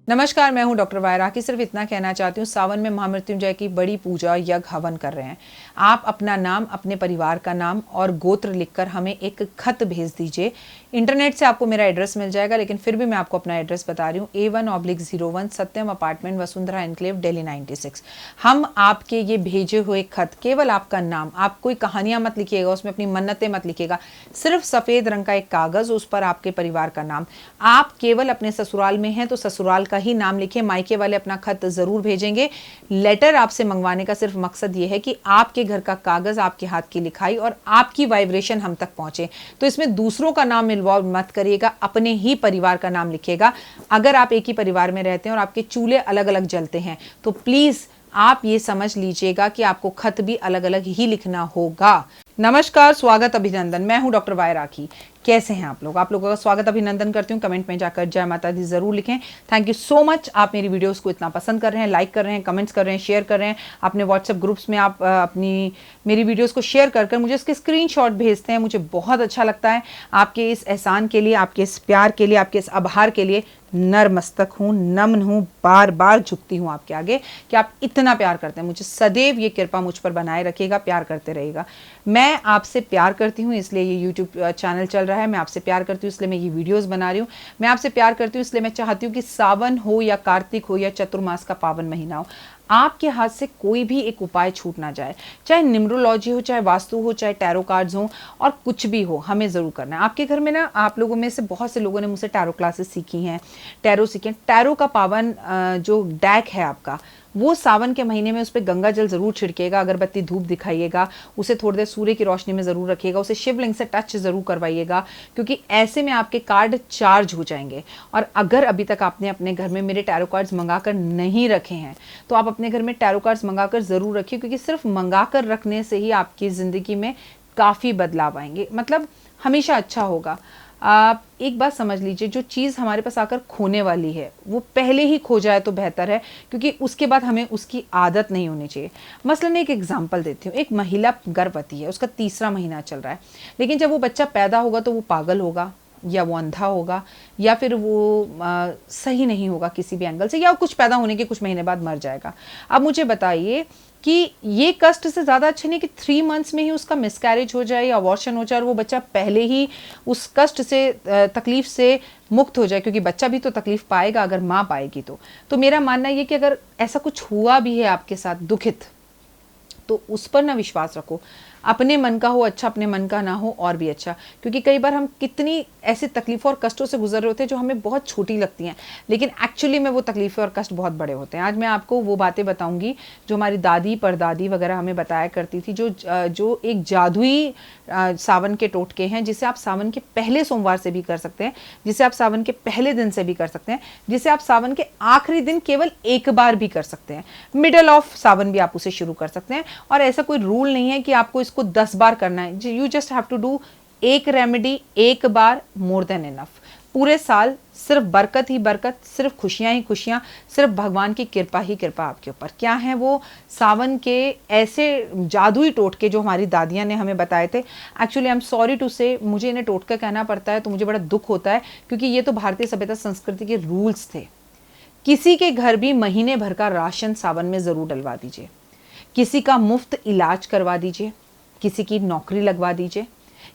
नमस्कार, मैं हूं डॉक्टर वायराकी। सिर्फ इतना कहना चाहती हूँ, सावन में महामृत्युंजय की बड़ी पूजा यज्ञ हवन कर रहे हैं। आप अपना नाम, अपने परिवार का नाम और गोत्र लिखकर हमें एक खत भेज दीजिए। इंटरनेट से आपको मेरा एड्रेस मिल जाएगा, लेकिन फिर भी मैं आपको अपना एड्रेस बता रही हूँ। A1/01 सत्यम अपार्टमेंट, वसुंधरा एनक्लेव, दिल्ली 96। हम आपके ये भेजे हुए खत, केवल आपका नाम, आप कोई कहानियां मत लिखिएगा, उसमें अपनी मन्नतें मत लिखिएगा, सिर्फ सफ़ेद रंग का एक कागज़, उस पर आपके परिवार का नाम। आप केवल अपने ससुराल में हैं तो ससुराल का ही नाम लिखें। मायके वाले अपना खत जरूर भेजेंगे। लेटर आपसे मंगवाने का सिर्फ मकसद ये है कि आपके घर का कागज, आपके हाथ की लिखाई और आपकी वाइब्रेशन हम तक पहुंचे। तो इसमें दूसरों का नाम इन्वॉल्व मत करिएगा, अपने ही परिवार का नाम लिखिएगा। अगर आप एक ही परिवार में रहते हैं और आपके चूल्हे अलग अलग जलते हैं तो प्लीज आप ये समझ लीजिएगा कि आपको खत भी अलग अलग ही लिखना होगा। नमस्कार, स्वागत, अभिनंदन। मैं हूं डॉक्टर वायराकी। कैसे हैं आप लोग? आप लोगों का स्वागत अभिनंदन करती हूँ। कमेंट में जाकर जय माता दी जरूर लिखें। Thank you so much. आप मेरी वीडियोस को इतना पसंद कर रहे हैं, लाइक कर रहे हैं, कमेंट्स कर रहे हैं, शेयर कर रहे हैं। अपने व्हाट्सएप ग्रुप्स में आप मेरी वीडियोस को शेयर कर मुझे इसके स्क्रीनशॉट भेजते हैं। मुझे बहुत अच्छा लगता है। आपके इस एहसान के लिए, आपके इस प्यार के लिए, आपके इस आभार के लिए नरमस्तक हूँ, नम्न हूँ, बार बार झुकती हूँ आपके आगे कि आप इतना प्यार करते हैं मुझे। सदैव ये कृपा मुझ पर बनाए रखिएगा, प्यार करते रहिएगा। मैं आपसे प्यार करती हूँ, इसलिए ये यूट्यूब चैनल चल रहा है। मैं आपसे प्यार करती हूँ, इसलिए मैं ये वीडियोस बना रही हूँ। मैं आपसे प्यार करती हूँ, इसलिए मैं चाहती हूँ कि सावन हो या कार्तिक हो या चतुर्मास का पावन महीना हो, आपके हाथ से कोई भी एक उपाय छूट ना जाए। चाहे न्यूमरोलॉजी हो, चाहे वास्तु हो, चाहे टैरो कार्ड्स हो, और कुछ भी हो, हमें ज़रूर करना है। आपके घर में ना, आप लोगों में से बहुत से लोगों ने मुझसे टैरो क्लासेस सीखी हैं, टैरो सीखे। टैरो का पावन जो डैक है आपका, वो सावन के महीने में उस पर गंगा जल जरूर छिड़केगा, अगरबत्ती धूप दिखाइएगा, उसे थोड़ी देर सूर्य की रोशनी में जरूर रखिएगा, उसे शिवलिंग से टच जरूर करवाइएगा, क्योंकि ऐसे में आपके कार्ड चार्ज हो जाएंगे। और अगर अभी तक आपने अपने घर में मेरे टैरो कार्ड्स मंगाकर नहीं रखे हैं तो आप अपने घर में टैरो कार्ड्स मंगाकर जरूर रखिए, क्योंकि सिर्फ मंगाकर रखने से ही आपकी जिंदगी में काफ़ी बदलाव आएंगे। मतलब हमेशा अच्छा होगा। आप एक बात समझ लीजिए, जो चीज़ हमारे पास आकर खोने वाली है वो पहले ही खो जाए तो बेहतर है, क्योंकि उसके बाद हमें उसकी आदत नहीं होनी चाहिए। मसलन एक एग्जांपल देती हूँ। एक महिला गर्भवती है, उसका 3रा महीना चल रहा है, लेकिन जब वो बच्चा पैदा होगा तो वो पागल होगा, या वो अंधा होगा, या फिर वो सही नहीं होगा किसी भी एंगल से, या कुछ पैदा होने के कुछ महीने बाद मर जाएगा। अब मुझे बताइए कि ये कष्ट से ज़्यादा अच्छा नहीं कि 3 मंथ्स में ही उसका मिसकैरेज हो जाए या अबॉर्शन हो जाए और वो बच्चा पहले ही उस कष्ट से, तकलीफ से मुक्त हो जाए, क्योंकि बच्चा भी तो तकलीफ पाएगा अगर माँ पाएगी तो मेरा मानना ये कि अगर ऐसा कुछ हुआ भी है आपके साथ दुखित, तो उस पर ना विश्वास रखो। अपने मन का हो अच्छा, अपने मन का ना हो और भी अच्छा। क्योंकि कई बार हम कितनी ऐसी तकलीफ़ों और कष्टों से गुजर रहे होते हैं जो हमें बहुत छोटी लगती हैं, लेकिन एक्चुअली में वो तकलीफ़ें और कष्ट बहुत बड़े होते हैं। आज मैं आपको वो बातें बताऊंगी जो हमारी दादी परदादी वगैरह हमें बताया करती थी, जो एक जादुई सावन के टोटके हैं, जिसे आप सावन के पहले सोमवार से भी कर सकते हैं, जिसे आप सावन के पहले दिन से भी कर सकते हैं, जिसे आप सावन के आखिरी दिन केवल एक बार भी कर सकते हैं। मिडल ऑफ सावन भी आप उसे शुरू कर सकते हैं। और ऐसा कोई रूल नहीं है कि आपको इसको 10 बार करना है। You just have to do एक रेमेडी एक बार, मोर देन इनफ। पूरे साल सिर्फ बरकत ही बरकत, सिर्फ खुशियां ही खुशियां, सिर्फ भगवान की कृपा ही कृपा आपके ऊपर। क्या है वो सावन के ऐसे जादुई टोटके जो हमारी दादियां ने हमें बताए थे। Actually I am sorry to say, मुझे इन्हें टोटका कहना पड़ता है तो मुझे बड़ा दुख होता है, क्योंकि ये तो भारतीय सभ्यता संस्कृति के रूल्स थे। किसी के घर भी महीने भर का राशन सावन में जरूर डलवा दीजिए, किसी का मुफ्त इलाज करवा दीजिए, किसी की नौकरी लगवा दीजिए,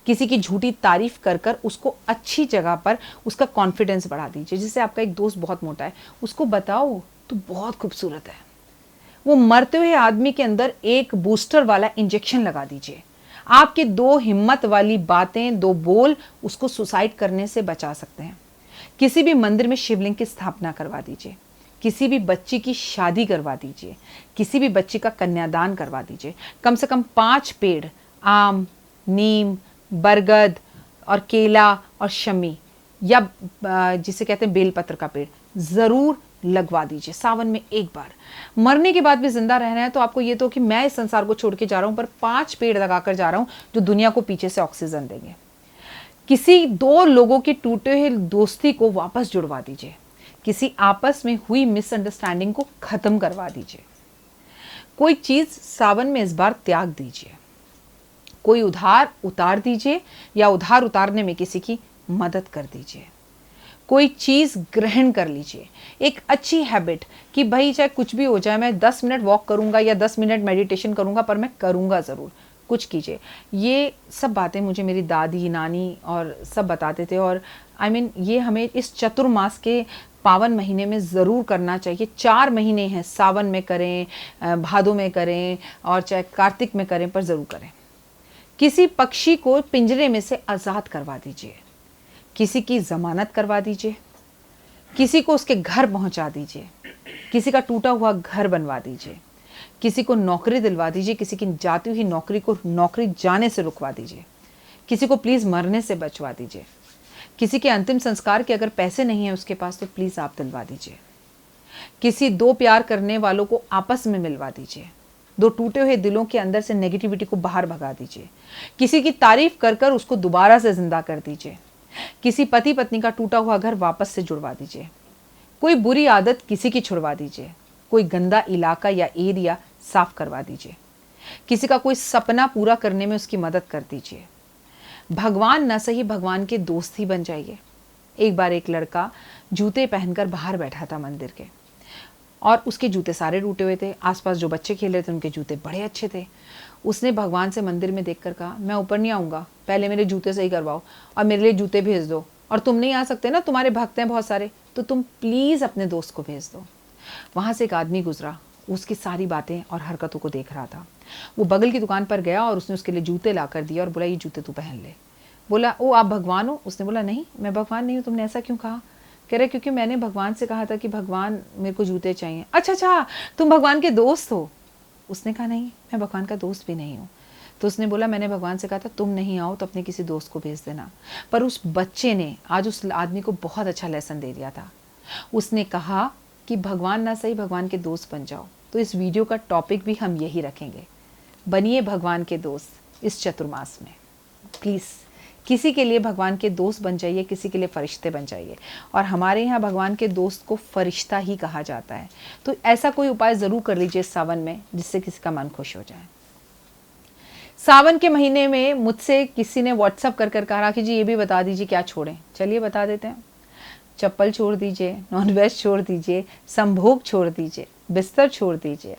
किसी की झूठी तारीफ कर कर उसको अच्छी जगह पर उसका कॉन्फिडेंस बढ़ा दीजिए। जैसे आपका एक दोस्त बहुत मोटा है, उसको बताओ तो बहुत खूबसूरत है, वो मरते हुए आदमी के अंदर एक बूस्टर वाला इंजेक्शन लगा दीजिए। आपके 2 हिम्मत वाली बातें, 2 बोल उसको सुसाइड करने से बचा सकते हैं। किसी भी मंदिर में शिवलिंग की स्थापना करवा दीजिए, किसी भी बच्ची की शादी करवा दीजिए, किसी भी बच्ची का कन्यादान करवा दीजिए। कम से कम 5 पेड़, आम, नीम, बरगद और केला और शमी, या जिसे कहते हैं बेलपत्र का पेड़, ज़रूर लगवा दीजिए सावन में एक बार। मरने के बाद भी जिंदा रहना है तो आपको ये तो कि मैं इस संसार को छोड़ के जा रहा हूँ, पर 5 पेड़ लगाकर जा रहा हूँ जो दुनिया को पीछे से ऑक्सीजन देंगे। किसी 2 लोगों की टूटे हुए दोस्ती को वापस जुड़वा दीजिए, किसी आपस में हुई मिसअंडरस्टैंडिंग को खत्म करवा दीजिए। कोई चीज सावन में इस बार त्याग दीजिए, कोई उधार उतार दीजिए, या उधार उतारने में किसी की मदद कर दीजिए। कोई चीज़ ग्रहण कर लीजिए, एक अच्छी हैबिट कि भाई चाहे कुछ भी हो जाए, मैं 10 मिनट वॉक करूँगा या 10 मिनट मेडिटेशन करूँगा, पर मैं करूँगा ज़रूर, कुछ कीजिए। ये सब बातें मुझे मेरी दादी, नानी और सब बताते थे, और ये हमें इस चतुर्मास के पावन महीने में ज़रूर करना चाहिए। 4 महीने हैं, सावन में करें, भादों में करें, और चाहे कार्तिक में करें, पर ज़रूर करें। किसी पक्षी को पिंजरे में से आज़ाद करवा दीजिए, किसी की ज़मानत करवा दीजिए, किसी को उसके घर पहुंचा दीजिए, किसी का टूटा हुआ घर बनवा दीजिए, किसी को नौकरी दिलवा दीजिए, किसी की जाती हुई नौकरी को नौकरी जाने से रुकवा दीजिए, किसी को प्लीज़ मरने से बचवा दीजिए, किसी के अंतिम संस्कार के अगर पैसे नहीं हैं उसके पास तो प्लीज़ आप दिलवा दीजिए, किसी 2 प्यार करने वालों को आपस में मिलवा दीजिए, 2 टूटे हुए दिलों के अंदर से नेगेटिविटी को बाहर भगा दीजिए, किसी की तारीफ कर कर उसको दोबारा से जिंदा कर दीजिए, किसी पति पत्नी का टूटा हुआ घर वापस से जुड़वा दीजिए, कोई बुरी आदत किसी की छुड़वा दीजिए, कोई गंदा इलाका या एरिया साफ करवा दीजिए, किसी का कोई सपना पूरा करने में उसकी मदद कर दीजिए। भगवान न सही भगवान के दोस्त ही बन जाइए। एक बार एक लड़का जूते पहनकर बाहर बैठा था मंदिर के, और उसके जूते सारे टूटे हुए थे। आसपास जो बच्चे खेल रहे थे उनके जूते बड़े अच्छे थे। उसने भगवान से मंदिर में देखकर कहा, मैं ऊपर नहीं आऊँगा, पहले मेरे जूते सही करवाओ और मेरे लिए जूते भेज दो, और तुम नहीं आ सकते ना, तुम्हारे भक्त हैं बहुत सारे, तो तुम प्लीज़ अपने दोस्त को भेज दो। वहाँ से एक आदमी गुजरा, उसकी सारी बातें और हरकतों को देख रहा था। वो बगल की दुकान पर गया और उसने उसके लिए जूते ला कर दिया और बोला, ये जूते तू पहन ले। बोला, ओ आप भगवान हो? उसने बोला, नहीं मैं भगवान नहीं हूँ। तुमने ऐसा क्यों कहा? कह रहे, क्योंकि मैंने भगवान से कहा था कि भगवान मेरे को जूते चाहिए। अच्छा, तुम भगवान के दोस्त हो? उसने कहा, नहीं मैं भगवान का दोस्त भी नहीं हूँ। तो उसने बोला, मैंने भगवान से कहा था तुम नहीं आओ तो अपने किसी दोस्त को भेज देना। पर उस बच्चे ने आज उस आदमी को बहुत अच्छा लेसन दे दिया था। उसने कहा कि भगवान ना सही भगवान के दोस्त बन जाओ। तो इस वीडियो का टॉपिक भी हम यही रखेंगे, बनिए भगवान के दोस्त इस चतुर्मास में। प्लीज़ किसी के लिए भगवान के दोस्त बन जाइए, किसी के लिए फरिश्ते बन जाइए। और हमारे यहाँ भगवान के दोस्त को फरिश्ता ही कहा जाता है। तो ऐसा कोई उपाय ज़रूर कर लीजिए सावन में, जिससे किसी का मन खुश हो जाए। सावन के महीने में मुझसे किसी ने व्हाट्सअप कर कहा कि जी ये भी बता दीजिए क्या छोड़ें। चलिए बता देते हैं। चप्पल छोड़ दीजिए, नॉनवेज छोड़ दीजिए, संभोग छोड़ दीजिए, बिस्तर छोड़ दीजिए,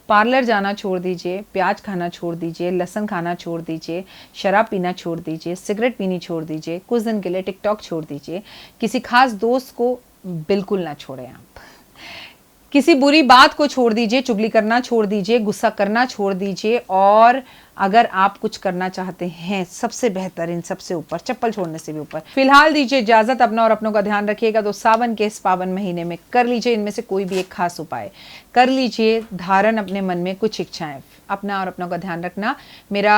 पार्लर जाना छोड़ दीजिए, प्याज खाना छोड़ दीजिए, लहसुन खाना छोड़ दीजिए, शराब पीना छोड़ दीजिए, सिगरेट पीनी छोड़ दीजिए, कुछ दिन के लिए टिकटॉक छोड़ दीजिए, किसी खास दोस्त को बिल्कुल ना छोड़ें आप, किसी बुरी बात को छोड़ दीजिए, चुगली करना छोड़ दीजिए, गुस्सा करना छोड़ दीजिए, और अगर आप कुछ करना चाहते हैं सबसे बेहतरीन, सबसे ऊपर, चप्पल छोड़ने से भी ऊपर, फिलहाल दीजिए इजाजत। अपना और अपनों का ध्यान रखिएगा। तो सावन के इस पावन महीने में कर लीजिए इनमें से कोई भी एक खास उपाय, कर लीजिए धारण अपने मन में कुछ इच्छाएं। अपना और अपनों का ध्यान रखना। मेरा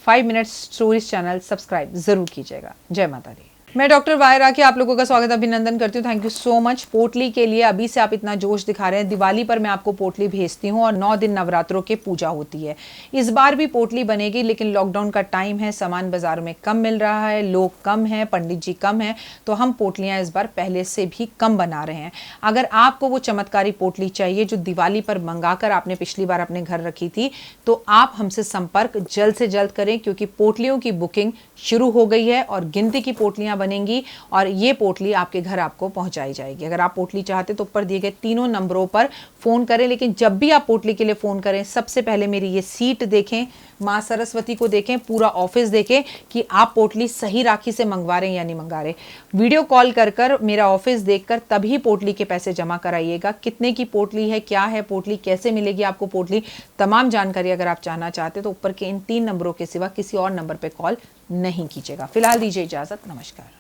5 मिनट स्टोरीज चैनल सब्सक्राइब जरूर कीजिएगा। जय माता दी। मैं डॉक्टर वायर राखी आप लोगों का स्वागत अभिनंदन करती हूँ। Thank you so much. पोटली के लिए अभी से आप इतना जोश दिखा रहे हैं। दिवाली पर मैं आपको पोटली भेजती हूँ और 9 दिन नवरात्रों की पूजा होती है। इस बार भी पोटली बनेगी, लेकिन लॉकडाउन का टाइम है, सामान बाजार में कम मिल रहा है, लोग कम हैं, पंडित जी कम हैं, तो हम पोटलियाँ इस बार पहले से भी कम बना रहे हैं। अगर आपको वो चमत्कारी पोटली चाहिए जो दिवाली पर मंगाकर आपने पिछली बार अपने घर रखी थी, तो आप हमसे संपर्क जल्द से जल्द करें, क्योंकि पोटलियों की बुकिंग शुरू हो गई है और गिनती की पोटलियाँ बनेंगी और ये पोटली आपके घर आपको पहुंचाई जाएगी। अगर आप पोटली चाहते तो ऊपर दिए गए 3 नंबरों पर फोन करें, लेकिन जब भी आप पोटली के लिए फोन करें सबसे पहले मेरी ये सीट देखें, माँ सरस्वती को देखें, पूरा ऑफिस देखें कि आप पोटली सही राखी से मंगवा रहे हैं या नहीं मंगा रहे। वीडियो कॉल कर मेरा ऑफिस देखकर तभी पोटली के पैसे जमा कराइएगा। कितने की पोटली है, क्या है पोटली, कैसे मिलेगी आपको पोटली, तमाम जानकारी अगर आप जानना चाहते तो ऊपर के इन 3 नंबरों के सिवा किसी और नंबर पर कॉल नहीं कीजिएगा। फिलहाल दीजिए इजाजत। नमस्कार।